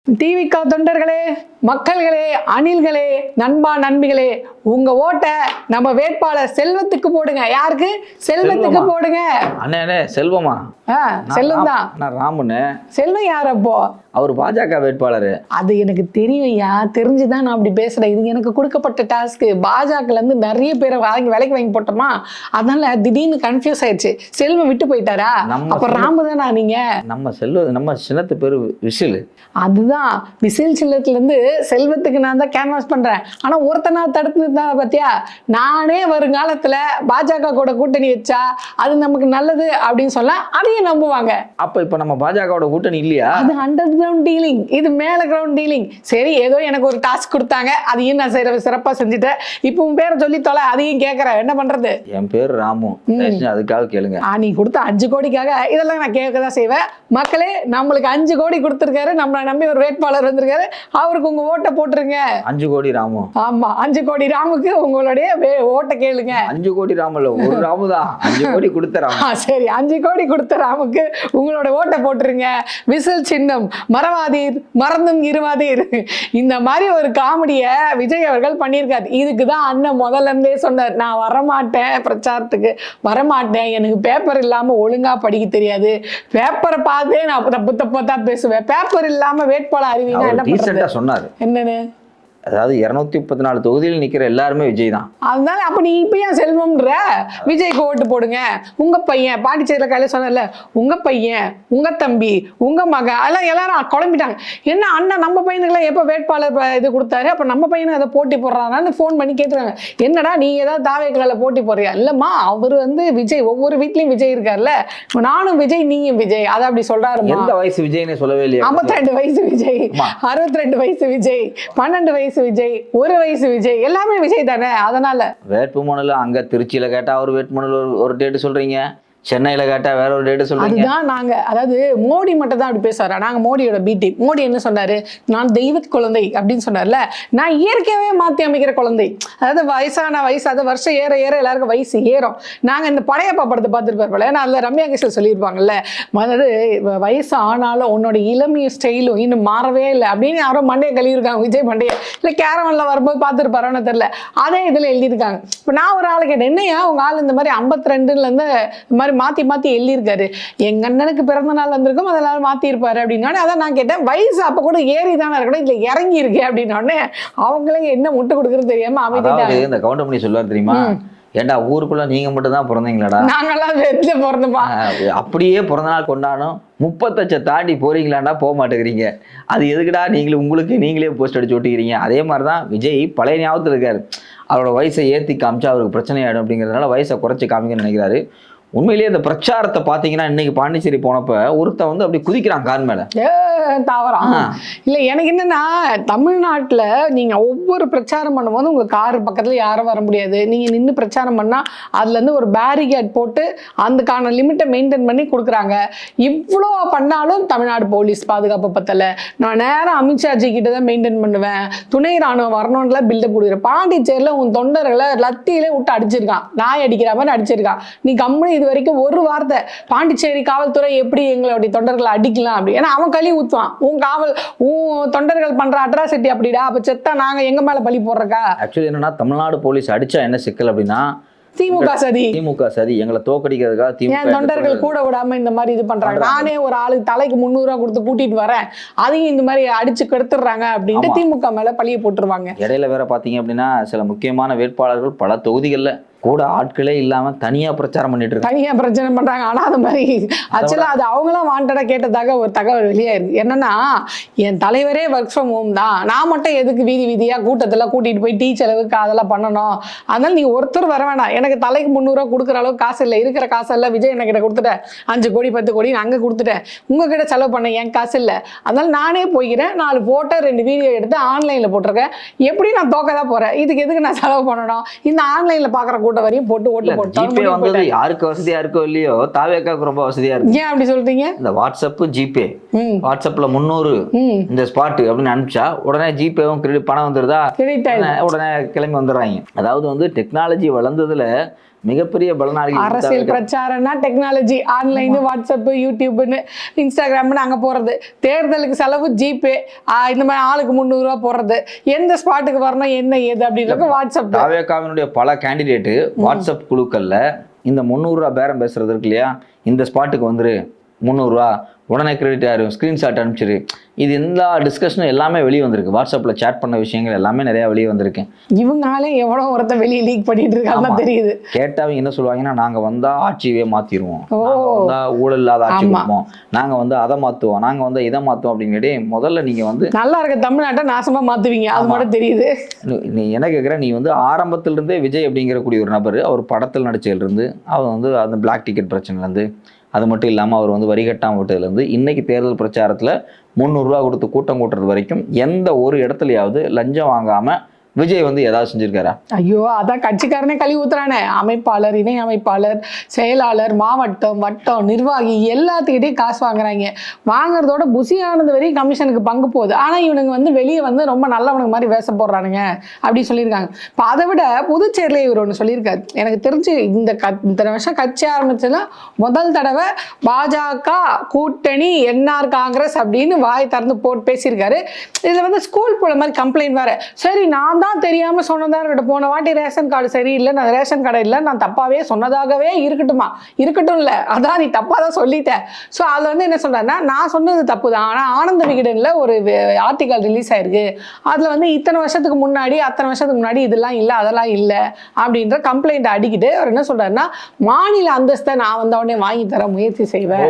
டிவிகா தொண்டர்களே, மக்கள்களே, அணில்களே, நண்பா நண்பிகளே, உங்க ஓட்டை நம்ம வேட்பாளர் செல்வத்துக்கு போடுங்க. யாருக்கு? செல்வத்துக்கு போடுங்க. அண்ணே செல்வமா? செல்வம் தான். நான் ராமுன்னு. செல்வம் யார் அப்போ? அவர் பாஜக வேட்பாளர். அது எனக்கு தெரியும் ஐயா, தெரிஞ்சுதான் நான் அப்படி பேசுறேன். இது எனக்கு கொடுக்கப்பட்ட டாஸ்க். பாஜகல இருந்து நிறைய பேரை விலைக்கு வாங்கி போட்டோமா, அதனால திடீர்னு கன்ஃபியூஸ் ஆயிடுச்சு. செல்வம் விட்டு போயிட்டாரா? அப்ப ராமு தானா நீங்க? நம்ம சின்னத்து பேரு விசில். அதுதான் விசில் சின்னத்துல இருந்து செல்வத்துக்கு நான் தான் கேன்வாஸ் பண்றேன். ஆனா ஒருத்தனா தடுத்து தான் பாத்தியா, நானே வருங்காலத்துல பாஜக கூட கூட்டணி வச்சா அது நமக்கு நல்லது அப்படின்னு சொல்ல அதையும் நம்புவாங்க. அப்ப இப்ப நம்ம பாஜகவோட கூட்டணி இல்லையா? அது அண்டர் கிரவுண்ட் டீலிங், இது மேல கிரவுண்ட் டீலிங். சரி, ஏதோ எனக்கு ஒரு டாஸ்க் கொடுத்தாங்க, அதையும் நான் சிறப்பா செஞ்சுட்டேன். இப்போ உன் பேரை சொல்லி தொலை, அதையும் கேட்கறேன். என்ன பண்றது? என் பேர் ராமு, அதுக்காக கேளுங்க. நீ கொடுத்த 5 கோடிக்காக இதெல்லாம் நான் கேட்கதான் செய்வேன். மக்களே, நம்மளுக்கு 5 கோடி கொடுத்துருக்காரு, நம்மளை நம்பி ஒரு வேட்பாளர் வந்திருக்காரு, அவருக்கு உங்க ஓட்டை போட்டுருங்க. 5 கோடி ராமு? ஆமா, 5 கோடி ராமுக்கு உங்களுடைய ஓட்டை கேளுங்க. 5 கோடி ராமு இல்ல, ஒரு ராமு தான். 5 கோடி கொடுத்த ராமு. சரி, 5 கோடி கொடுத்த ராமுக்கு உங்களோட ஓட்டை போட்டுருங்க. விசில் சின்னம், மறவாதீர், மறந்தும் இருவாதீர். இந்த மாதிரி ஒரு காமெடிய விஜய் அவர்கள் பண்ணியிருக்காரு. இதுக்குதான் அண்ணன் முதல்ல இருந்தே சொன்னார், நான் வரமாட்டேன், பிரச்சாரத்துக்கு வரமாட்டேன், எனக்கு பேப்பர் இல்லாம ஒழுங்கா படிக்க தெரியாது, பேப்பரை பார்த்தே நான் தப்பு தப்பா தான் பேசுவேன், பேப்பர் இல்லாம வேட்பாளர் அறிவிங்க என்ன பண்றது? சொன்னாரு என்னன்னு? அதாவது 234 தொகுதியில் நிக்கிற எல்லாருமே விஜய் தான். அதனால அப்ப நீ இப்ப ஏன் செல்வம்ன்ற? விஜய்க்கு ஓட்டு போடுங்க. உங்க பையன் பாண்டிச்சேரியில கையில சொன்னல, உங்க பையன், உங்க தம்பி, உங்க மக, அதெல்லாம் எல்லாரும் குழம்பிட்டாங்க. என்ன அண்ணன் நம்ம பையனுக்குலாம் எப்ப வேட்பாளர் இது கொடுத்தாரு, அப்ப நம்ம பையனுக்கு அதை போட்டி போடுறான்னு ஃபோன் பண்ணி கேட்டுருக்காங்க. என்னடா நீ ஏதாவது தாவேக்கலால போட்டி போடுறியா? இல்லம்மா, அவர் விஜய், ஒவ்வொரு வீட்லயும் விஜய் இருக்காருல்ல, நானும் விஜய் நீயும் விஜய், அதை அப்படி சொல்றாரு. எந்த வயசு விஜய்னு சொல்லவே இல்லையா? 52 வயசு விஜய், 62 வயசு விஜய், 12 வயசு விஜய், 1 வயசு விஜய், எல்லாமே விஜய் தானே. அதனால வேட்புமனுல அங்க திருச்சியில கேட்டா ஒரு வேட்புமனுல ஒரு டேட் சொல்றீங்க, சென்னையில கேட்டா வேற ஒரு டேட் சொல்றீங்க. அதுதான் நாங்க, அதாவது மோடி மட்டும் தான் அப்படி பேசுறாரு. நாங்க மோடியோட பிடி. மோடி என்ன சொன்னாரு? நான் தெய்வ குழந்தை அப்படின்னு சொன்னார்ல, நான் இயற்கையாவே மாத்தி அமைக்கிற குழந்தை. அதாவது வயசாத வருஷம் ஏற ஏற எல்லாருக்கும் வயசு ஏறும். நாங்க இந்த படையப்பா படத்தை பார்த்துருப்பாரு, ஏன்னா அதுல ரம்யா கிருஷ்ணன் சொல்லியிருப்பாங்கல்ல, அதாவது வயசு ஆனாலும் உன்னோட இளமைய ஸ்டைலும் இன்னும் மாறவே இல்லை அப்படின்னு யாரோ மண்டையை கழுவிருக்காங்க. விஜய் மண்டையை இல்லை கேரவன்ல வரும்போது பார்த்துருப்பாரோன்னு தெரியல, அதே இதுல எழுதியிருக்காங்க. இப்போ நான் ஒரு ஆளு கேட்டேன், என்னையா உங்க ஆள் இந்த மாதிரி 52ல இருந்து இந்த மாதிரி மாத்தி எழுதியிருக்காரு, எங்க அண்ணனுக்கு பிறந்த நாள் வந்திருக்கும், அதெல்லாம் மாத்தி இருப்பாரு அப்படின்னா. அதான் நான் கேட்டேன், வயசு அப்ப கூட ஏறி தானே இருக்கணும், இல்ல இறங்கி இருக்கு அப்படின்னோடனே அவங்களே என்ன முட்டு கொடுக்குறது தெரியாம அமைதிட்டாங்க. இந்த கவுண்டர் பண்ணி சொல்லுவார் தெரியுமா, ஏண்டா ஊருக்குள்ள நீங்க மட்டும் தான் பிறந்தீங்களாடா, நாங்கெல்லாம் வெளில பிறந்தோமா, அப்படியே பிறந்த நாள் கொண்டாடும் 30 தாண்டி போறீங்களாண்டா, போக மாட்டேங்கிறீங்க, அது எதுக்குடா நீங்களே போஸ்ட் அடிச்சு ஓட்டிக்கிறீங்க. அதே மாதிரிதான் விஜய் பழைய ஞாபகத்தில் இருக்காரு, அவரோட வயசை ஏற்றி காமிச்சா அவருக்கு பிரச்சனை ஆயிடும் அப்படிங்கிறதுனால வயசை குறைச்சி காமிக்கணும்னு நினைக்கிறாரு. உண்மையிலேயே இந்த பிரச்சாரத்தை பார்த்தீங்கன்னா இன்னைக்கு பாண்டிச்சேரி போனப்ப ஒருத்தன் அப்படி குதிக்கிறான் கார் மேல. தாவரம் இல்ல, எனக்கு என்னன்னா, தமிழ்நாட்டுல நீங்க ஒவ்வொரு பிரச்சாரம் பண்ணும்போது உங்க கார் பக்கத்துல யாரும் வர முடியாது. நீங்க நின்று பிரச்சாரம் பண்ணா அதுல இருந்து ஒரு பேரிகேட் போட்டு அதுக்கான லிமிட்டை மெயின்டைன் பண்ணி கொடுக்குறாங்க. இவ்வளோ பண்ணாலும் தமிழ்நாடு போலீஸ் பாதுகாப்பு பத்தல. நான் நேரம் அமித்ஷாஜி கிட்ட தான் மெயின்டைன் பண்ணுவேன், துணை ராணுவம் வரணும்ல பில்டப் கொடுக்குறேன். பாண்டிச்சேரியில உன் தொண்டர்களை லத்தியிலே விட்டு அடிச்சிருக்கான், நாய் அடிக்கிற மாதிரி அடிச்சிருக்கான். நீ கம்முனு இது வரைக்கும் ஒரு வார்த்தை பாண்டிச்சேரி காவல்துறை எப்படி எங்களுடைய தொண்டர்களை அடிக்கலாம் அப்படி, ஏன்னா அவன் கழி ஊத்துவான். உன் தொண்டர்கள் பண்ற அட்ராசிட்டி அப்படிடா, அப்ப செத்தா நாங்க எங்க மேல பழி போடுறக்கா? ஆக்சுவலி என்னன்னா, தமிழ்நாடு போலீஸ் அடிச்சா என்ன சிக்கல் அப்படின்னா, திமுக சதி எங்களை தோக்கடிக்கிறதுக்காக திமுக தொண்டர்கள் கூட விடாம இந்த மாதிரி இது பண்றாங்க. நானே ஒரு ஆளுக்கு தலைக்கு 300 ரூபா கொடுத்து கூட்டிட்டு வரேன், அதையும் இந்த மாதிரி அடிச்சு கெடுத்துடுறாங்க அப்படின்ட்டு திமுக மேல பழிய போட்டுருவாங்க. இடையில வேற பாத்தீங்க அப்படின்னா சில முக்கியமான வேட்பாளர்கள் பல தொகுதிகள்ல கூட ஆட்களே இல்லாம தனியா பிரச்சாரம் பண்ணிட்டு இருக்காங்க, தனியா பிரச்சனை பண்றாங்க. ஆனா அது மாதிரி ஆக்சுவலா அது அவங்களாம் வாண்டடா கேட்டதாக ஒரு தகவல் வெளியாயிருக்கு. என்னன்னா, என் தலைவரே ஒர்க் ஃப்ரம் ஹோம் தான், நான் மட்டும் எதுக்கு வீதியா கூட்டத்துல கூட்டிட்டு போய் டீ செலவுக்கு அதெல்லாம் பண்ணணும், அதனால நீ ஒருத்தர் வர வேணாம், எனக்கு தலைக்கு 300 ரூபா கொடுக்குற அளவுக்கு காசு இல்லை, இருக்கிற காசு எல்லாம் விஜய் என்ன கிட்ட கொடுத்துட்டேன், 5 கோடி 10 கோடி அங்க கொடுத்துட்டேன், உங்ககிட்ட செலவு பண்ண என் காசு இல்லை, அதனால நானே போய்க்கிறேன், 4 போட்டோ 2 வீடியோ எடுத்து ஆன்லைன்ல போட்டிருக்கேன், எப்படி நான் தோக்கதான் போறேன், இதுக்கு எதுக்கு நான் செலவு பண்ணணும், இந்த ஆன்லைன்ல பாக்குற போட்ட வரையும் போட்டு ஓட்டு ஜிபே வந்தது போட்டு யாருக்கு வசதியா இருக்கோ இல்லையோ தாவேக்காவுக்கு ரொம்ப வசதியா இருக்கு. ஏன் அப்படி சொல்றீங்க? இந்த வாட்ஸ்அப் ஜிபே, வாட்ஸ்அப்ல 300 இந்த ஸ்பாட் அப்படின்னு அனுப்பிச்சா உடனே ஜிபேவும் கிரெடிட் பணம் வந்துருதா, உடனே கிளம்பி வந்துடுறாங்க. அதாவது வந்து டெக்னாலஜி வளர்ந்ததுல மிகப்பெரிய பலனாளி. அரசியல் பிரச்சாரம்னா டெக்னாலஜி, ஆன்லைன், வாட்ஸ்அப், யூடியூப்னு, இன்ஸ்டாகிராம்னு அங்கே போகிறது, தேர்தலுக்கு செலவு ஜிபே, இந்த மாதிரி ஆளுக்கு 300 ரூபா போடுறது, எந்த ஸ்பாட்டுக்கு வரணும் என்ன ஏது அப்படின்றது வாட்ஸ்அப். தாவேக்காவினுடைய பல கேண்டிடேட்டு வாட்ஸ்அப் குழுக்கள்ல இந்த 300 ரூபா பேரம் பேசுறது இருக்கு இல்லையா, இந்த ஸ்பாட்டுக்கு வந்துரு 300 ரூபா உடனே கிரெடிட் ஆயிரும், ஸ்கிரீன்ஷாட் அனுப்பிச்சிரு, இது எல்லா டிஸ்கஷனும் எல்லாமே வெளியே வந்திருக்கு. வாட்ஸ்அப்ல சேட் பண்ண விஷயங்கள் எல்லாமே நிறைய வெளியே வந்திருக்கு. இவங்களாலே எவ்வளோ ஒருத்த வெளியே லீக் பண்ணிட்டு இருக்காங்க தெரியுது. கேட்டவங்க என்ன சொல்லுவாங்கன்னா, நாங்க வந்தா ஆட்சியே மாத்திடுவோம், வந்தா ஊழல் இல்லாத ஆட்சி கொடுப்போம், நாங்க வந்து அதை மாத்துவோம், நாங்க வந்து இதை மாத்துவோம் அப்படின்னு. முதல்ல நீங்க வந்து நல்லா இருக்க தமிழ்நாட்டை நாசமா மாத்துவீங்க, அது மட்டும் தெரியுது. நீ என்ன கேட்குற, நீ வந்து ஆரம்பத்துல இருந்தே விஜய் அப்படிங்கிற கூடிய ஒரு நபர், அவர் படத்தில் நடிச்சதுல இருந்து, அவர் வந்து அந்த பிளாக் டிக்கெட் பிரச்சனைல இருந்து, அது மட்டும் இல்லாமல் அவர் வந்து வரிகட்டாமல் விட்டதுலேருந்து இன்னைக்கு தேர்தல் பிரச்சாரத்தில் 300 ரூபா கொடுத்து கூட்டம் கூட்டுறது வரைக்கும் எந்த ஒரு இடத்துலையாவது லஞ்சம் வாங்காமல் விஜய் வந்து ஏதாவது செஞ்சிருக்காரா? ஐயோ, அதான் கட்சிக்காரனே கழுவி ஊத்துறானே. அமைப்பாளர், இணை அமைப்பாளர், செயலாளர், மாவட்டம், வட்டம், நிர்வாகி எல்லாத்துக்கிட்டையும் காசு வாங்குறாங்க. வாங்குறதோட புசியானது வரையும் கமிஷனுக்கு பங்கு போகுது. ஆனால் இவனுங்க வந்து வெளியே வந்து ரொம்ப நல்லவனுக்கு மாதிரி வேஷம் போடுறானுங்க அப்படி சொல்லியிருக்காங்க. இப்போ அதை விட புதுச்சேரியில் இவர் ஒன்று சொல்லியிருக்காரு. எனக்கு தெரிஞ்சு இத்தனை வருஷம் கட்சி ஆரம்பிச்சதுல முதல் தடவை பாஜக கூட்டணி என்ஆர் காங்கிரஸ் அப்படின்னு வாய் திறந்து போட்டு பேசியிருக்காரு. இதில் வந்து ஸ்கூல் போல மாதிரி கம்ப்ளைண்ட் வேறு. சரி, நான் தான் தெரியாம சொன்னதா இருக்கட்டும், போன வாட்டி ரேஷன் கார்டு சரியில்லை, நான் ரேஷன் கடை இல்லை, நான் தப்பாவே சொன்னதாகவே இருக்கட்டுமா, இருக்கட்டும் இல்லை, அதான் நீ தப்பா தான் சொல்லிட்டேன். ஸோ அதில் வந்து என்ன சொல்றேன்னா, நான் சொன்னது தப்பு தான், ஆனால் ஆனந்த விகடனில் ஒரு ஆர்டிக்கல் ரிலீஸ் ஆயிருக்கு, அதில் வந்து இத்தனை வருஷத்துக்கு முன்னாடி அத்தனை வருஷத்துக்கு முன்னாடி இதெல்லாம் இல்லை அதெல்லாம் இல்லை அப்படின்ற கம்ப்ளைண்ட் அடிக்கிட்டு அவர் என்ன சொல்றாருன்னா, மாநில அந்தஸ்தை நான் வந்த உடனே வாங்கி தர முயற்சி செய்வேன்.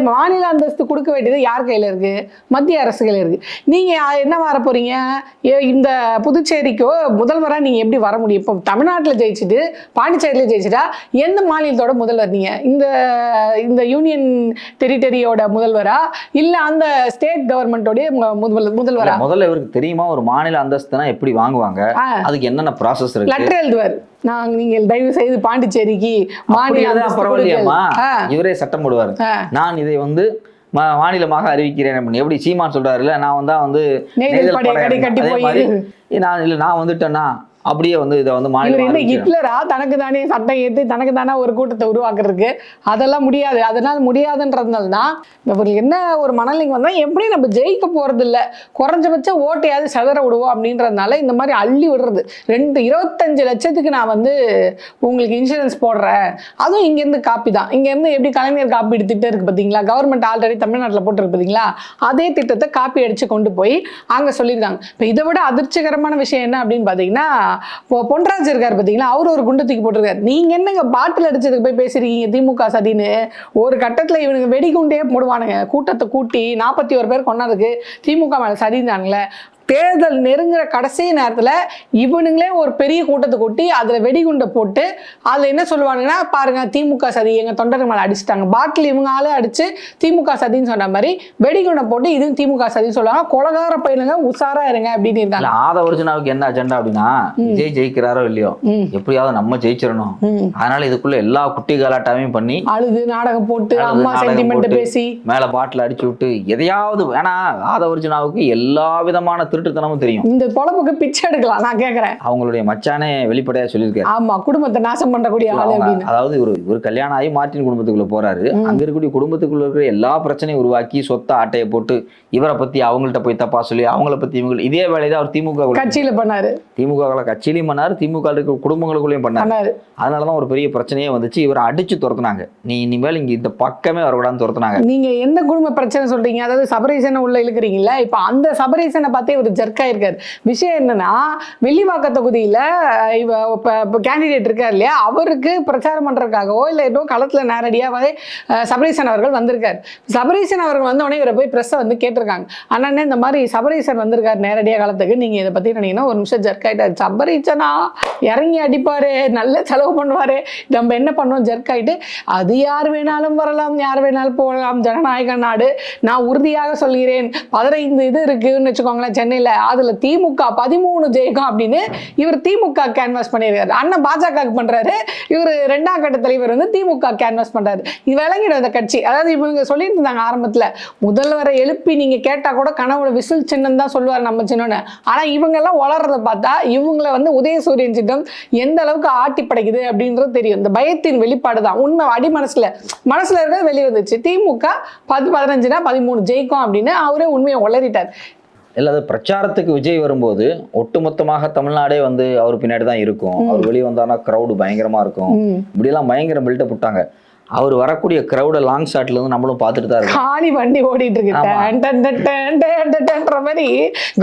மாநில அந்தஸ்து கொடுக்க வேண்டியது யார் கையில இருக்கு? மத்திய அரசு கையில இருக்கு. நீங்க என்ன வர போறீங்க? இந்த புதுச்சேரிக்கோ முதல்வரா நீங்க எப்படி வர முடியும்? இப்போ தமிழ்நாட்டில் ஜெயிச்சுட்டு பாண்டிச்சேரியில ஜெயிச்சுட்டா எந்த மாநிலத்தோட முதல்வர் நீங்க? இந்த யூனியன் டெரிட்டரியோட முதல்வரா இல்ல அந்த ஸ்டேட் கவர்மெண்டோடைய முதல்வரா? முதல்ல இவருக்கு தெரியுமா ஒரு மாநில அந்தஸ்துனா எப்படி வாங்குவாங்க, அதுக்கு என்னென்ன ப்ராசஸ் இருக்கு? லெட்டர் எழுதுவார், நீங்கள் தயவு செய்து பாண்டிச்சேரிக்கு பரவாயில்லையாமா, இவரே சட்டம் போடுவார், நான் இதை வந்து மாநிலமாக அறிவிக்கிறேன். எப்படி சீமான் சொல்றாருல்ல, நான் வந்தா வந்து நான் வந்துட்டேன்னா அப்படியே வந்து இதை வந்து ஹிட்லரா தனக்கு தானே சட்டம் ஏற்றி தனக்கு தானே ஒரு கூட்டத்தை உருவாக்குறதுக்கு அதெல்லாம் முடியாது. அதனால முடியாதுன்றதுனால தான் இவர்கள் என்ன ஒரு மனநிலைக்கு வந்தால் எப்படி நம்ம ஜெயிக்க போறது இல்லை, குறைஞ்சபட்சம் ஓட்டையாவது செதற விடுவோம் அப்படின்றதுனால இந்த மாதிரி அள்ளி விடுறது. 25 லட்சத்துக்கு நான் வந்து உங்களுக்கு இன்சூரன்ஸ் போடுறேன், அதுவும் இங்கேருந்து காப்பி தான். இங்கேருந்து எப்படி கலைஞர் காப்பீடு திட்டம் இருக்கு பார்த்தீங்களா, கவர்மெண்ட் ஆல்ரெடி தமிழ்நாட்டில் போட்டுருக்கு பார்த்தீங்களா, அதே திட்டத்தை காப்பி அடிச்சு கொண்டு போய் அங்கே சொல்லியிருக்காங்க. இப்போ இதை விட அதிர்ச்சிகரமான விஷயம் என்ன அப்படின்னு பார்த்தீங்கன்னா, பொன்ராஜ் இருக்காரு பாத்தீங்களா, அவரு ஒரு குண்டு தூக்கி போட்டிருக்காரு. நீங்க என்னங்க பாட்டில் அடிச்சதுக்கு போய் பேசுறீங்க திமுக சதின்னு? ஒரு கட்டத்துல இவனுக்கு வெடிகுண்டே போடுவானுங்க, கூட்டத்தை கூட்டி 41 பேர் கொண்டாதுக்கு திமுக மேல சதிந்தானுங்களே. தேர்தல் நெருங்குற கடைசி நேரத்தில் இவனுங்களே ஒரு பெரிய கூட்டத்தை கூட்டி அதில் வெடிகுண்டை போட்டு அதில் என்ன சொல்லுவானுங்கன்னா, பாருங்க திமுக சதி எங்கள் தொண்டர்கள் மேலே அடிச்சுட்டாங்க, பாட்டில் இவங்க ஆளே அடிச்சு திமுக சதின்னு சொன்ன மாதிரி வெடிகுண்டை போட்டு இதுவும் திமுக சதின்னு சொல்லுவாங்க. கொலகார பையனுங்க உஷாரா இருங்க அப்படின்னு இருந்தாங்க. ஆதவர்ஜுனாவுக்கு என்ன அஜெண்டா அப்படின்னா, விஜய் ஜெயிக்கிறாரோ இல்லையோ எப்படியாவது நம்ம ஜெயிச்சிடணும், அதனால இதுக்குள்ள எல்லா குட்டி கலாட்டாவையும் பண்ணி அழுது நாடகம் போட்டு அம்மா சென்டிமெண்ட் பேசி மேல பாட்டில் அடிச்சு விட்டு எதையாவது. ஏன்னா ஆதவர்ஜுனாவுக்கு எல்லா விதமான திருட்டுத்தனமும் தெரியும். இந்த பொழப்புக்கு பிச்சை எடுக்கலாம். நான் கேக்குறேன், அவங்களுடைய மச்சானே வெளிப்படையா சொல்லியிருக்காரு, ஆமா குடும்பத்தை நாசம் பண்றக்கூடிய ஆளு அப்படின்னு. அதாவது ஒரு கல்யாணம் ஆகி மார்ட்டின் குடும்பத்துக்குள்ள போறாரு, அங்க இருக்கக்கூடிய குடும்பத்துக்குள்ள இருக்கிற எல்லா பிரச்சனையும் உருவாக்கி சொத்த ஆட்டையை போட்டு இவரை பத்தி அவங்கள்ட்ட போய் தப்பா சொல்லி அவங்கள பத்தி இவங்க இதே வேலையை அவர் திமுக கட்சியில பண்ணாரு, திமுக கட்சியிலையும் பண்ணாரு, திமுக இருக்கிற குடும்பங்களுக்குள்ளேயும் பண்ணாரு. அதனாலதான் ஒரு பெரிய பிரச்சனையே வந்துச்சு. இவரை அடிச்சு துரத்துனாங்க, நீ இனிமேல் இங்க இந்த பக்கமே வரக்கூடாதுன்னு துரத்துனாங்க. நீங்க எந்த குடும்ப பிரச்சனை சொல்றீங்க? அதாவது சபரீசனை உள்ள இழுக்கிறீங்களா? இப்ப அந்த சபரீசனை பார்த்தே ஒரு ஜர்க்கா இருக்காரு. விஷயம் என்னன்னா, வெள்ளிவாக்க தொகுதியில கேண்டிடேட் இருக்காரு இல்லையா, அவருக்கு பிரச்சாரம் பண்றதுக்காகவோ இல்ல ஏதோ களத்துல நேரடியாவே சபரீசன் அவர்கள் வந்திருக்காரு. சபரீசன் அவர்கள் வந்த உடனே இவரை போய் பிரஸ் வந்து கேட்டிருக்காங்க, அண்ணா இந்த மாதிரி சபரீசன் வந்திருக்காரு நேரடியா களத்துக்கு, நீங்க இதை பத்தி நினைங்கன்னா ஒரு நிமிஷம் ஜர்க் ஆயிட்டாரு. சபரீசனா இறங்கி அடிப்பாரு, நல்ல செலவு பண்ணுவாரு, நம்ம என்ன பண்ணோம் ஜர்க் ஆயிட்டு, அது யார் வேணாலும் வரலாம் யார் வேணாலும் போகலாம், ஜனநாயக நாடு, நான் உறுதியாக சொல்கிறேன் 15 இது இருக்குன்னு வச்சுக்கோங்களேன், சென்னை சொன்னேன்ல, அதுல திமுக 13 ஜெயிக்கும் அப்படின்னு இவர் திமுக கேன்வாஸ் பண்ணியிருக்காரு. அண்ணன் பாஜக பண்றாரு, இவர் 2ஆம் கட்ட தலைவர் வந்து திமுக கேன்வாஸ் பண்றாரு. இது விளங்கிடும் இந்த கட்சி. அதாவது இவங்க சொல்லிட்டு இருந்தாங்க ஆரம்பத்துல, முதல்வரை எழுப்பி நீங்க கேட்டா கூட கனவுல விசில் சின்னம் தான் சொல்லுவார் நம்ம சின்னன்னு. ஆனா இவங்க எல்லாம் வளர்றத பார்த்தா இவங்களை வந்து உதயசூரியன் சின்னம் எந்த அளவுக்கு ஆட்டி படைக்குது அப்படின்றது தெரியும். இந்த பயத்தின் வெளிப்பாடு தான் உண்மை. அடி மனசுல இருக்கிறது வெளியே வந்துச்சு. திமுக 10-15னா 13 ஜெயிக்கும் அப்படின்னு அவரே உண்மையை உளறிட்டார். இல்ல, அது பிரச்சாரத்துக்கு விஜய் வரும்போது ஒட்டுமொத்தமாக தமிழ்நாடே வந்து அவர் பின்னாடி தான் இருக்கும். அவர் வெளியே வந்தாருன்னா கிரௌடு பயங்கரமா இருக்கும். இப்படியெல்லாம் பயங்கர பில்டப் விட்டாங்க. அவர் வரக்கூடிய கிரௌட லாங் ஷாட்ல இருந்து நம்மளும் பார்த்துட்டு தான் இருக்கோம். காலி வண்டி ஓடிட்டு இருக்கு, மாதிரி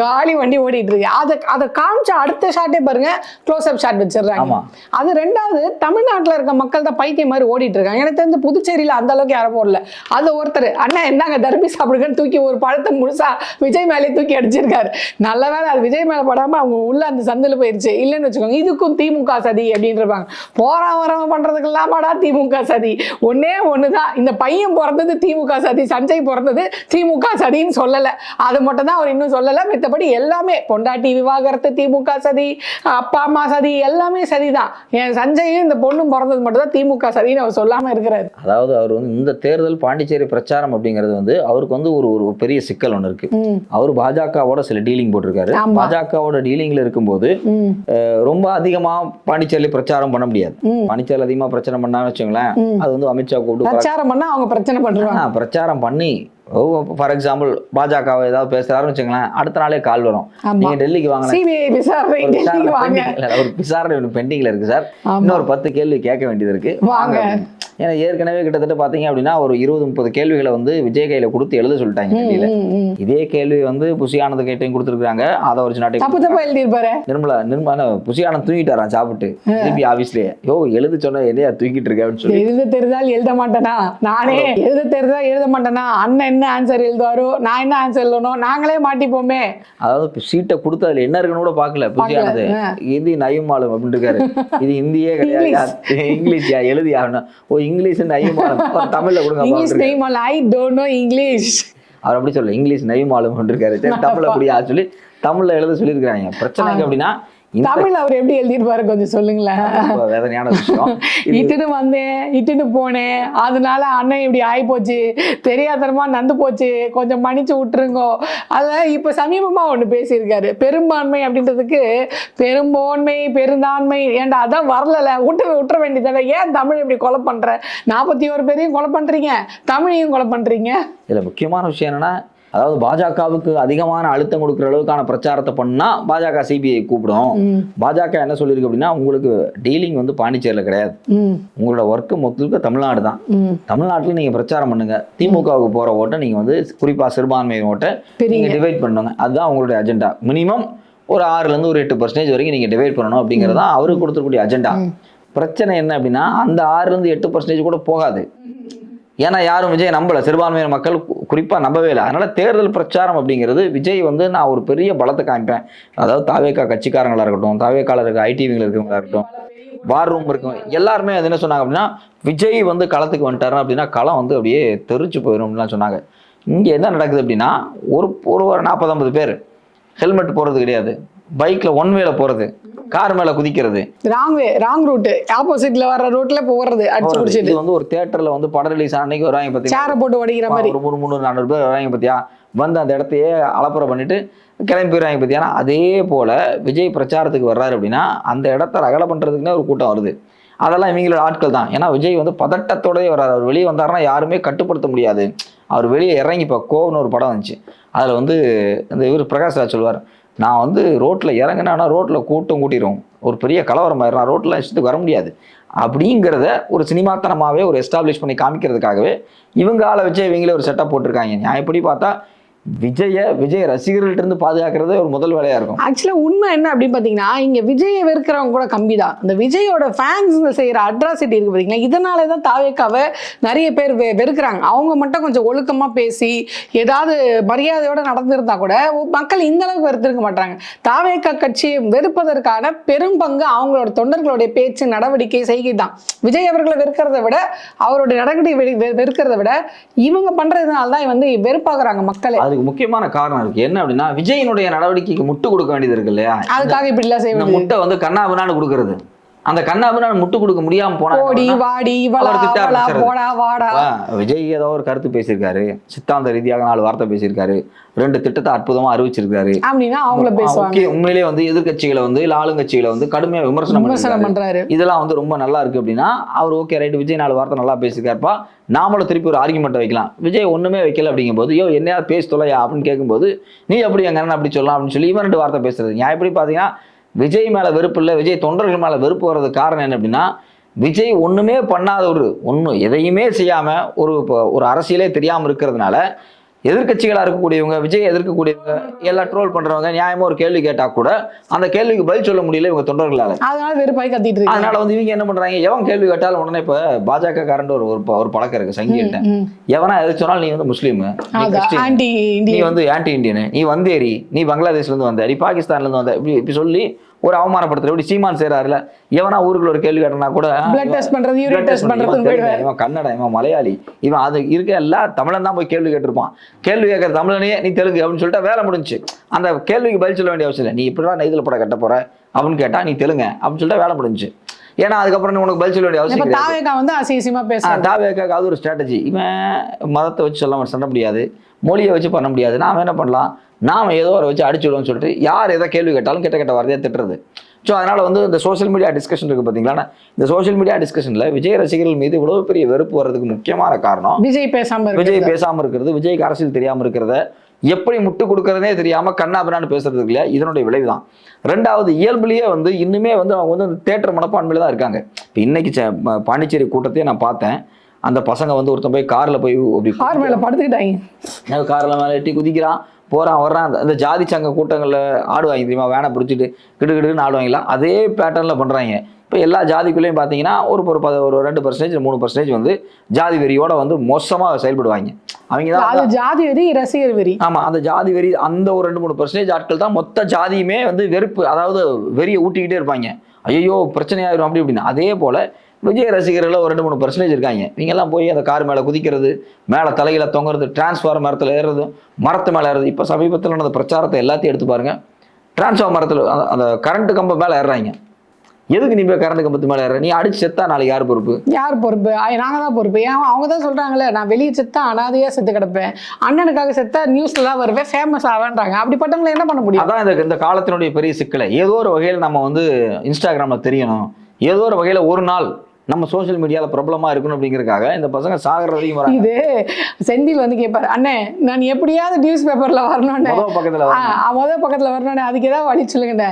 காலி வண்டி ஓடிட்டு இருக்கு. அதை காமிச்ச அடுத்த ஷாட்டே பாருங்க, க்ளோஸ் அப் ஷாட் வச்சிடறாங்க. அது ரெண்டாவது, தமிழ்நாட்டில் இருக்க மக்கள் தான் பைத்தியம் மாதிரி ஓடிட்டு இருக்காங்க. எனக்கு தெரிஞ்சு புதுச்சேரியில அந்த அளவுக்கு யாரும் போடல. அது ஒருத்தர் அண்ணா என்னங்க தர்பி சாப்பிடுங்கன்னு தூக்கி ஒரு பழத்தை முழுசா விஜய் மேலே தூக்கி அடிச்சிருக்காரு. நல்ல வேலை அது விஜய் மேல படாம அவங்க உள்ள அந்த சந்தில போயிருச்சு. இல்லைன்னு வச்சுக்கோங்க, இதுக்கும் திமுக சதி அப்படின்னு இருப்பாங்க. வரவன் பண்றதுக்கு இல்லாமடா திமுக சதி. ஒன்னே ஒண்ணுதான், இந்த பையன் பிறந்தது திமுக சதி, சஞ்சய் பிறந்தது திமுக சதின்னு சொல்லல. அது மட்டும் தான் அவர் இன்னும் சொல்லல. மத்தபடி எல்லாமே பொண்டாட்டி விவாகரத்து திமுக சதி, அப்பா அம்மா சதி, எல்லாமே சதிதான். என் சஞ்சயும் இந்த பொண்ணும் பிறந்தது மட்டும் தான் திமுக சதின்னு அவர் சொல்லாம இருக்கிறாரு. அதாவது அவர் வந்து இந்த தேர்தல் பாண்டிச்சேரி பிரச்சாரம் அப்படிங்கிறது வந்து அவருக்கு வந்து ஒரு பெரிய சிக்கல் ஒன்று இருக்கு. அவர் பாஜகவோட சில டீலிங் போட்டிருக்காரு. பாஜகவோட டீலிங்ல இருக்கும்போது ரொம்ப அதிகமா பாண்டிச்சேரியில பிரச்சாரம் பண்ண முடியாது. பாண்டிச்சேரியில் அதிகமா பிரச்சாரம் பண்ணான்னு வச்சுங்களேன், அது வந்து அமித்ஷா கூப்பிட்டு பிரச்சாரம் பண்ணா அவங்க பிரச்சனை பண்றாங்க. பிரச்சாரம் பண்ணி ஃபார் எக்ஸாம்பிள் பாஜக ஏதாவது பேசுறாருன்னு வச்சுங்களேன், அடுத்த நாளே கால் வரும், நீங்க டெல்லிக்கு வாங்க, ஒரு விசாரணை பெண்டிங்ல இருக்கு சார், இன்னொரு 10 கேள்வி கேட்க வேண்டியது இருக்கு வாங்க. ஏன்னா ஏற்கனவே கிட்டத்தட்ட பாத்தீங்க அப்படின்னா ஒரு 20-30 கேள்விகளை வந்து விஜய் கையில கொடுத்து எழுத சொல்லிட்டாங்க டெல்லியில. இதே கேள்வி வந்து புஷி ஆனந்த் கைட்டையும் கொடுத்துருக்காங்க. அதை ஒரு நிர்மலா புஷி ஆனந்த் தூங்கிட்டாராம் சாப்பிட்டு திருப்பி ஆபீஸ்லயே. யோ எழுத சொன்ன எதையா தூக்கிட்டு இருக்க அப்படின்னு சொல்லி, எழுத தெரிந்தால் எழுத மாட்டேனா, நானே எழுத தெரிஞ்சா எழுத மாட்டேனா, அண்ணன் என்ன ஆன்சர் எழுதுவாரோ நான் என்ன ஆன்சர் எழுதணும், நாங்களே மாட்டிப்போமே. அதாவது சீட்டை கொடுத்து அதுல என்ன இருக்குன்னு கூட பாக்கல புஷி ஆனந்த். இது நயுமாலும் அப்படின்னு இருக்காரு, இது ஹிந்தியே கிடையாது, இங்கிலீஷ் எழுதி ஆகணும். ஓ இங்கிலீஷ் தமிழ்ல கொடுங்க, I don't know English. அவர் அப்படி சொல்ல, இங்கிலீஷ் நயுமாலும் இருக்காரு, தமிழ்ல அப்படியா சொல்லி தமிழ்ல எழுத சொல்லியிருக்காங்க. பிரச்சனை அப்படின்னா தமிழ் அவர் எப்படி எழுதிருப்பாரு கொஞ்சம் சொல்லுங்களேன். வேதனையான விஷயம். இட்டுன்னு வந்தேன் இட்டுன்னு போனேன், அதனால அண்ணன் இப்படி ஆகி போச்சு, தெரியாதனமா நந்து போச்சு, கொஞ்சம் மன்னிச்சு விட்டுருங்கோ. அத இப்ப சமீபமா ஒண்ணு பேசியிருக்காரு, பெரும்பான்மை அப்படின்றதுக்கு பெரும்பான்மை பெருந்தான்மை, ஏன்டா அதான் வரல விட்டுற வேண்டியதானே, ஏன் தமிழ் இப்படி கொலை பண்ற, 41 பேரையும் கொலை பண்றீங்க, தமிழையும் கொலை பண்றீங்க. இதுல முக்கியமான விஷயம் என்னன்னா, அதாவது பாஜகவுக்கு அதிகமான அழுத்தம் கொடுக்குற அளவுக்கான பிரச்சாரத்தை பண்ணா பாஜக சிபிஐ கூப்பிடும். பாஜக என்ன சொல்லியிருக்கு அப்படின்னா, உங்களுக்கு டீலிங் வந்து பாண்டிச்சேரியில கிடையாது, உங்களோட ஒர்க்கு மொத்தத்துக்கு தமிழ்நாடு தான். தமிழ்நாட்டில் நீங்க பிரச்சாரம் பண்ணுங்க, திமுகவுக்கு போற ஓட்டை நீங்க வந்து குறிப்பா சிறுபான்மை ஓட்டை நீங்க டிவைட் பண்ணுங்க, அதுதான் உங்களுடைய அஜெண்டா. மினிமம் ஒரு 6லேருந்து ஒரு 8% வரைக்கும் நீங்க டிவைட் பண்ணணும் அப்படிங்கிறதா அவருக்கு கொடுத்துருக்கூடிய அஜெண்டா. பிரச்சனை என்ன அப்படின்னா, அந்த 6லேருந்து 8% கூட போகாது. ஏன்னா யாரும் விஜய் நம்பல, சிறுபான்மையின மக்கள் குறிப்பா நம்பவே இல்லை. அதனால தேர்தல் பிரச்சாரம் அப்படிங்கிறது விஜய் வந்து நான் ஒரு பெரிய பலத்தை காமிப்பேன். அதாவது தாவேகா கட்சிக்காரங்களா இருக்கட்டும், தாவேகால இருக்க ஐடிவில இருக்கவங்களா இருக்கட்டும், வார் ரூம் இருக்கும், எல்லாருமே அது என்ன சொன்னாங்க அப்படின்னா, விஜய் வந்து களத்துக்கு வந்துட்டாரு அப்படின்னா களம் வந்து அப்படியே தெரிச்சு போயிடும் அப்படின்லாம் சொன்னாங்க. இங்க என்ன நடக்குது அப்படின்னா, ஒரு 40-50 பேர் ஹெல்மெட் போறது கிடையாது, பைக்ல ஒன் வேல போறது, கார் மேல குதிக்கிறது, ராங் ரூட், ஆப்போசிட்ல வர ரூட்ல போறது, அடிச்சு புடிச்சிட்டு. இது வந்து ஒரு தியேட்டர்ல வந்து படம் ரிலீஸ் அன்னைக்கு வராங்க பாத்தீங்க, சேர போட்டு ஓடிக்கிற மாதிரி ஒரு 300-400 பேர் வராங்க பாத்தியா, வந்து அந்த இடத்தையே அலப்பறை பண்ணிட்டு கிளம்பி போயிடுறாங்க பாத்தியா. அதே போல விஜய் பிரச்சாரத்துக்கு வர்றாரு அப்படின்னா அந்த இடத்த ரகலை பண்றதுக்குன்னே ஒரு கூட்டம் வருது. அதெல்லாம் இவங்களோட ஆட்கள் தான். ஏன்னா விஜய் வந்து பதட்டத்தோடய வர்றாரு. அவர் வெளியே வந்தாருன்னா யாருமே கட்டுப்படுத்த முடியாது. அவர் வெளியே இறங்கி இப்போ கோவன்னு ஒரு படம் வந்துச்சு, அதில் வந்து இந்த இவர் பிரகாஷ் ராஜ் சொல்லுவார், நான் வந்து ரோட்டில் இறங்கினா ரோட்டில் கூட்டம் கூட்டிடுவோம், ஒரு பெரிய கலவரம் ஆயிடும், ரோட்டில் இஷ்டத்துக்கு வர முடியாது அப்படிங்கிறத ஒரு சினிமாத்தனமாகவே ஒரு எஸ்டாப்ளிஷ் பண்ணி காமிக்கிறதுக்காகவே இவங்க ஆளை வச்சு இவங்களே ஒரு செட்டப் போட்டிருக்காங்க. நான் எப்படி பார்த்தா விஜய் ரசிகர்கள்ட்ட இருந்து பாதுகாக்கிறதே ஒரு முதல் வேலையா இருக்கும். ஆக்சுவலா உண்மை என்ன அப்படின்னு பாத்தீங்கன்னா, இங்க விஜயை வெறுக்கிறவங்க கூட கம்மி தான். இந்த விஜயோட ஃபேன்ஸ் செய்யற அட்ராசிட்டி இருக்கு பாத்தீங்களா, இதனாலதான் தாவேக்காவை நிறைய பேர் வெறுக்கிறாங்க. அவங்க மட்டும் கொஞ்சம் ஒழுக்கமா பேசி ஏதாவது மரியாதையோட நடந்திருந்தா கூட மக்கள் இந்த அளவுக்கு வெறுத்திருக்க மாட்டாங்க. தாவேக்கா கட்சியை வெறுப்பதற்கான பெரும் பங்கு அவங்களோட தொண்டர்களுடைய பேச்சு, நடவடிக்கை, செய்கை தான். விஜய் அவர்களை வெறுக்கிறத விட, அவருடைய நடவடிக்கை வெறுக்கிறத விட இவங்க பண்றதுனால தான் வந்து வெறுப்பாக்குறாங்க மக்களை. அதுக்கு முக்கியமான காரணம் இருக்கு. என்ன அப்படின்னா, விஜயினுடைய நடவடிக்கைக்கு முட்டு கொடுக்க வேண்டியது இருக்கு இல்லையா? அதுக்காக இப்படி எல்லாம் இந்த செய்வது. முட்டை வந்து கண்ணாபின்னான்னு கொடுக்கறது, அந்த கண்ணாபின்னான்னு முட்டு கொடுக்க முடியாம போனா ஓடி வாடி இவளா அவளா போடா வாடா. விஜய் ஏதோ ஒரு கருத்து பேசியிருக்காரு, சித்தாந்த ரீதியாக 4 வார்த்தை பேசியிருக்காரு, 2 திட்டத்தை அற்புதமா அறிவிச்சிருக்காரு அப்படின்னா அவங்கள பேசுவாங்க. உண்மையிலேயே வந்து எதிர்கட்சிகளை வந்து இல்ல ஆளுங்கட்சிகளை வந்து கடுமையா விமர்சனம் பண்றாரு. இதெல்லாம் வந்து ரொம்ப நல்லா இருக்கு அப்படின்னா அவர் ஓகே ரைட், விஜய் 4 வார்த்தை நல்லா பேசியிருக்காருப்பா, நாமளும் திருப்பி ஒரு ஆர்குமெண்ட் வைக்கலாம். விஜய் ஒண்ணுமே வைக்கல அப்படிங்கும் போது, யோ என்னையாவது பேச தொலையா அப்படின்னு கேட்கும்போது, நீ எப்படி எங்க அண்ணன் அப்படி சொல்லலாம் அப்படின்னு சொல்லி இவன் 2 வார்த்தை பேசுறது. நான் எப்படி பாத்தீங்கன்னா, விஜய் மேல வெறுப்பு இல்லை, விஜய் தொண்டர்கள் மேல வெறுப்பு வர்றதுக்கு காரணம் என்ன அப்படின்னா, விஜய் ஒண்ணுமே பண்ணாத எதையுமே செய்யாம ஒரு அரசியலே தெரியாம இருக்கிறதுனால எதிர்கட்சிகளா இருக்கக்கூடியவங்க, விஜய் எதிர்க்கக்கூடியவங்க, எல்லாம் ட்ரோல் பண்றவங்க நியாயமா ஒரு கேள்வி கேட்டா கூட அந்த கேள்விக்கு பதில் சொல்ல முடியல இவங்க தொண்டர்களால. அதனால வெறுப்பாய் கத்திட்டு இருக்கு. அதனால வந்து இவங்க என்ன பண்றாங்க, எவன் கேள்வி கேட்டாலும் உடனே இப்ப பாஜக காரண்ட் ஒரு பழக்கம் இருக்கு சங்கிட்ட, எவனா எது சொன்னாலும் நீ வந்து முஸ்லீம், நீ வந்து ஆன்டி இண்டியனு, நீ வந்தேரி, நீ பங்களாதேஷ்ல இருந்து வந்த, நீ பாகிஸ்தான்ல இருந்து வந்த, இப்படி சொல்லி ஒரு அவமானப்படுத்துற. எப்படி சீமான் செய்யறாருல, எவனா ஊருக்குள்ள ஒரு கேள்வி கேட்டனா கூட இவன் கன்னடா, இவன் மலையாளி, இவன் அது இருக்க எல்லா தமிழன் தான் போய் கேள்வி கேட்டிருப்பான். கேள்வி கேட்கற தமிழனே நீ தெலுங்கு அப்படின்னு சொல்லிட்டு வேலை முடிஞ்சு. அந்த கேள்விக்கு பதில் சொல்ல வேண்டிய அவசியம் இல்லை. நீ இப்படிதான் நெய்தல் படம் கட்ட போற அப்படின்னு கேட்டா நீ தெலுங்க அப்படின்னு சொல்லிட்டு வேலை முடிஞ்சு. ஏன்னா அதுக்கப்புறம் உனக்கு பதில் சொல்ல வேண்டிய அவசியம் இல்லை. தாவேக்காக்கு அது ஒரு ஸ்ட்ராட்டஜி. இவன் மதத்தை வச்சு சொல்ல சொல்ல முடியாது, மொழியை வச்சு பண்ண முடியாது, நாம என்ன பண்ணலாம், நாம ஏதோ ஒரு வச்சு அடிச்சுடுவோம்னு சொல்லிட்டு யார் எதை கேள்வி கேட்டாலும் கெட்ட வார்த்தையா திட்டுறது. ஸோ அதனால வந்து இந்த சோஷியல் மீடியா டிஸ்கஷன் இருக்கு பார்த்தீங்களா, இந்த சோஷியல் மீடியா டிஸ்கஷன்ல விஜய் ரசிகர்கள் மீது இவ்வளவு பெரிய வெறுப்பு வர்றதுக்கு முக்கியமான காரணம் விஜய் பேசாம இருக்கிறது, விஜய்க்கு அரசியல் தெரியாம இருக்கிறத, எப்படி முட்டு கொடுக்கறதே தெரியாம கண்ணாபின்னான்னு பேசுறதுக்கு இல்லையா, இதனுடைய விளைவு தான். 2வது, இயல்புலயே வந்து இன்னுமே வந்து அவங்க வந்து தேட்டர் மனப்பான்மையில தான் இருக்காங்க. இப்போ இன்னைக்கு பாண்டிச்சேரி கூட்டத்தையே நான் பார்த்தேன். அந்த பசங்க வந்து ஒருத்தன் போய் கார்ல போய் கார் மேல படுத்துக்கிட்டாங்க, கார்ல மேல எட்டி குதிக்கிறான், போறான் வர்றான். அந்த ஜாதி சங்க கூட்டங்கள்ல ஆடுவாங்க தெரியுமா, வேனை பிடிச்சிட்டு கிடுகிடுன்னு ஆடுவாங்களா, அதே பேட்டர்ன்ல பண்றாங்க. இப்போ எல்லா ஜாதிக்குள்ளேயும் பார்த்தீங்கன்னா ஒரு 2% 3% வந்து ஜாதி வெறியோட வந்து மோசமா செயல்படுவாங்க. அவங்க தான் ஜாதி வெறி, ரசிகர் வெறி. ஆமா, அந்த ஜாதி வெறி, அந்த ஒரு 2-3% ஆட்கள் தான் மொத்த ஜாதியுமே வந்து வெறுப்பு, அதாவது வெறியை ஊட்டிக்கிட்டே இருப்பாங்க. ஐயோ பிரச்சனையாயிரும் அப்படி இப்படின்னு. அதே போல விஜய் ரசிகர்கள் ஒரு 2-3% இருக்காங்க. இவங்கெல்லாம் போய் அந்த கார் மேலே குதிக்கிறது, மேலே தலையில தொங்குறது, டிரான்ஸ்ஃபார்மர் மரத்தில் ஏறுறது, மரத்து மேலே ஏறுறது. இப்போ சமீபத்தில் நடந்த பிரச்சாரத்தை எல்லாத்தையும் எடுத்து பாருங்க. டிரான்ஸ்ஃபார்மர் மரத்தில் அந்த கரண்ட் கம்பம் மேலே ஏறுறாங்க. எதுக்கு நீ போய் கரண்ட் கம்பத்து மேலே ஏற? நீ அடிச்சு செத்தா நாளைக்கு யார் பொறுப்பு? நாங்க தான் பொறுப்பு. ஏன் அவங்க தான் சொல்றாங்களே, நான் வெளியே செத்தா அனாதையா செத்து கிடப்பேன், அண்ணனுக்காக செத்தா நியூஸ்ல தான் வருவேன், ஃபேமஸ் ஆவேன்றாங்க. அப்படிப்பட்டவங்களை என்ன பண்ண முடியும்? அதான் இந்த காலத்தினுடைய பெரிய சிக்கலை. ஏதோ ஒரு வகையில் நம்ம வந்து இன்ஸ்டாகிராம்ல தெரியணும், ஏதோ ஒரு வகையில் ஒரு நாள் நம்ம சோசியல் மீடியால பிரபலமா இருக்கணும் அப்படிங்கறதுக்காக இந்த பசங்க சாகர வரைக்கும் வராங்க. இது செந்தில் வந்து கேட்பாரு, அண்ணே நான் எப்படியாவது நியூஸ் பேப்பர்ல வரணும்னு, முதல் பக்கத்துல வரணும்னு, அதுக்கு ஏதாவது வழி சொல்லுங்க.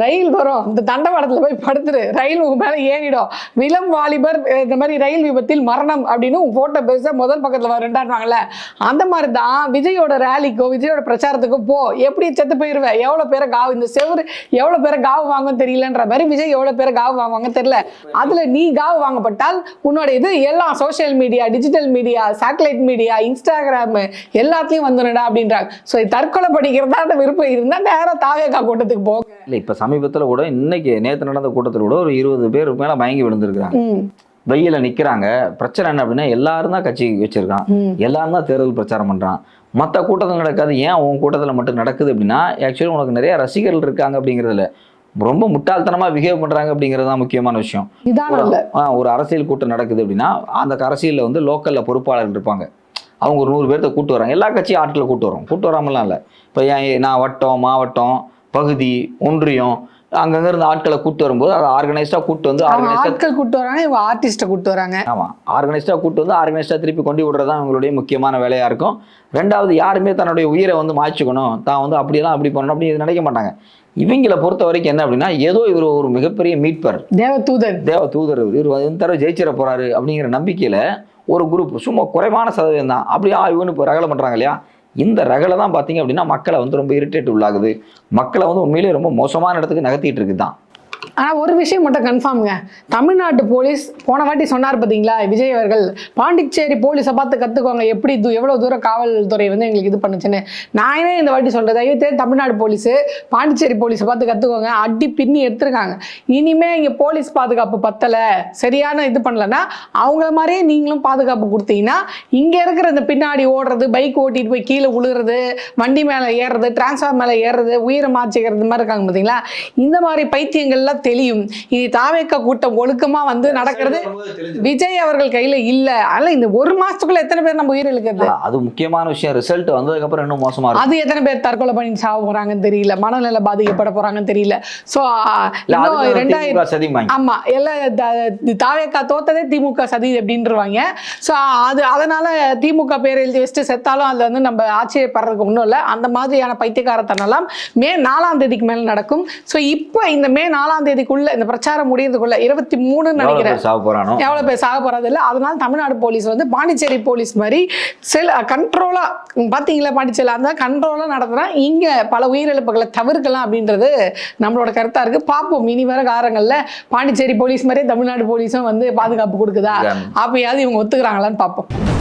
ரயில் வரும், இந்த தண்டவாளத்துல போய் படுத்துரு, ரயில் உங்க மேல ஏறிடும், இளம் வாலிபர் இந்த மாதிரி ரயில் விபத்தில் மரணம் அப்படின்னு போட்டோ பேச முதல் பக்கத்துல வரண்டாடுவாங்கல்ல. அந்த மாதிரி தான் விஜயோட ரேலிக்கோ விஜயோட பிரச்சாரத்துக்கோ போ, எப்படி செத்து போயிருவேன், எவ்வளவு பேரை காவு, இந்த செவரு எவ்வளவு பேரை காவு வாங்குன்னு தெரியலன்ற மாதிரி விஜய் எவ்வளவு பேரை காவு வாங்குவாங்க தெரியல. அதுல நீ காவு வாங்கப்பட்டால் உன்னோட இது எல்லாம் social media, digital media, satellite media, Instagram எல்லாத்தையும் வந்துடா அப்படின்றாங்க. ஸோ தற்கொலை படிக்கிறதா அந்த விருப்பம் இருந்தால் நேரம் தாவேகா கூட்டத்துக்கு போக. இல்லை, இப்போ சமீபத்தில் கூட நேற்று நடந்த கூட்டத்தில் கூட ஒரு 20 பேர் மேலே மயங்கி விழுந்திருக்கிறாங்க. வெயில நிற்கிறாங்க. பிரச்சனை என்ன அப்படின்னா, எல்லாரும் தான் கட்சி வச்சிருக்கான், எல்லாரும் தான் தேர்தல் பிரச்சாரம் பண்ணுறான், மற்ற கூட்டத்தில் நடக்காது, ஏன் உன் கூட்டத்தில் மட்டும் நடக்குது அப்படின்னா, ஆக்சுவலி உனக்கு நிறைய ரசிகர்கள் இருக்காங்க அப்படிங்கிறதுல ரொம்ப முட்டாள்தனமா பிஹேவ் பண்றாங்க அப்படிங்கிறது தான் முக்கியமான விஷயம். ஒரு அரசியல் கூட்டம் நடக்குது அப்படின்னா, அந்த அரசியல்ல வந்து லோக்கல்ல பொறுப்பாளர்கள் இருப்பாங்க, அவங்க ஒரு 100 பேர்த்த கூட்டு வராங்க. எல்லா கட்சியும் ஆட்களை கூட்டு வராமலாம் இல்லை. இப்போ நான் வட்டம், மாவட்டம், பகுதி, ஒன்றியம், அங்கங்க இருந்து ஆட்களை கூட்டு வரும்போது அதை ஆர்கனைஸ்டா கூட்டு வந்து கூட்டு வராங்க, இவங்க ஆர்டிஸ்ட கூட்டு வராங்க. ஆமா, ஆர்கனைஸ்டா கூட்டு வந்து ஆர்கனைஸ்டா திருப்பி கொண்டு விடுறதுதான் இவங்களுடைய முக்கியமான வேலையா இருக்கும். 2வது, யாருமே தன்னுடைய உயிரை வந்து மாய்ச்சிக்கணும், தான் வந்து அப்படியெல்லாம் அப்படி பண்ணணும் அப்படி நினைக்க மாட்டாங்க. இவங்களை பொறுத்த வரைக்கும் என்ன அப்படின்னா, ஏதோ இவர் ஒரு மிகப்பெரிய மீட்பர், தேவ தூதர், இவர் இந்த தடவை ஜெயிச்சிட போறாரு அப்படிங்கிற நம்பிக்கையில ஒரு குரூப் சும்மா குறைவான சதவீதம் தான் அப்படியே இவனு இப்போ ரகலை பண்றாங்க இல்லையா. இந்த ரகலை தான் பார்த்தீங்க அப்படின்னா மக்களை வந்து ரொம்ப இரிட்டேட் உள்ளாகுது, மக்களை வந்து உண்மையிலேயே ரொம்ப மோசமான இடத்துக்கு நகர்த்திட்டு இருக்குதான். ஆனால் ஒரு விஷயம் மட்டும் கன்ஃபார்முங்க, தமிழ்நாட்டு போலீஸ் போன வாட்டி சொன்னார் பார்த்தீங்களா விஜய் அவர்கள், பாண்டிச்சேரி போலீஸை பார்த்து கற்றுக்கோங்க எப்படி எவ்வளோ தூரம் காவல்துறை வந்து எங்களுக்கு இது பண்ணுச்சுன்னு. நானே இந்த வாட்டி சொல்கிறது, தயவுசெய்து தமிழ்நாடு போலீஸு பாண்டிச்சேரி போலீஸை பார்த்து கற்றுக்கோங்க. அடி பின்னி எடுத்துருக்காங்க. இனிமேல் இங்கே போலீஸ் பாதுகாப்பு பத்தலை, சரியான இது பண்ணலைன்னா அவங்கள மாதிரியே நீங்களும் பாதுகாப்பு கொடுத்தீங்கன்னா இங்கே இருக்கிற இந்த பின்னாடி ஓடுறது, பைக் ஓட்டிட்டு போய் கீழே விழுகிறது, வண்டி மேலே ஏறுறது, டிரான்ஸ்ஃபார்மர் மேலே ஏறுறது, உயிரை மாற்றிக்கிறது மாதிரி இருக்காங்க பார்த்தீங்களா, இந்த மாதிரி பைத்தியங்கள்லாம் தெளியும். இது தாவேக்கா கூட்டம் ஒழுக்கமா வந்து நடக்கிறது விஜய் அவர்கள் கையில இல்ல. அதனால இந்த ஒரு மாசத்துக்குள்ள எத்தனை பேர் நம்ம உயிர் இழக்கிறது? அது முக்கியமான விஷயம். ரிசல்ட் வந்ததுக்கு அப்புறம் இன்னும் மோசமா இருக்கும். அது எத்தனை பேர் தற்கொலை பண்ணி சாவ போறாங்கன்னு தெரியல, மனநல பாதிக்கப்பட போறாங்கன்னு தெரியல. சோ ஆமா எல்லாம் தாவேக்கா தோத்ததே திமுக சதி அப்படின்றாங்க. ஸோ அதனால திமுக பேர் எழுதி வச்சுட்டு செத்தாலும் அதுல வந்து நம்ம ஆச்சரியப்படுறதுக்கு ஒன்றும் இல்லை. அந்த மாதிரியான பைத்தியக்காரத்தனெல்லாம் மே 4ஆம் தேதிக்கு மேல நடக்கும். ஸோ இப்போ இந்த மே 4ஆம் தேதிக்குள்ள இந்த பிரச்சாரம் முடியறதுக்குள்ள 23 நினைக்கிறேன் எவ்வளவு பேர் சாக போறது இல்லை. அதனால தமிழ்நாடு போலீஸ் வந்து பாண்டிச்சேரி போலீஸ் மாதிரி கண்ட்ரோலா பாத்தீங்களா, பாண்டிச்சேரி அந்த கண்ட்ரோலா நடத்துனா இங்க பல உயிரிழப்புகளை தவிர்க்கலாம் அப்படின்றது நம்மளோட கருத்தா இருக்கு. பார்ப்போம் இனி வர காலங்கள்ல பாண்டிச்சேரி போலீஸ் மாதிரியே தமிழ்நாடு போலீஸும் வந்து பாதுகாப்பு கொடுக்குதா, அப்பயாவது இவங்க ஒத்துக்கிறாங்களான்னு பார்ப்போம்.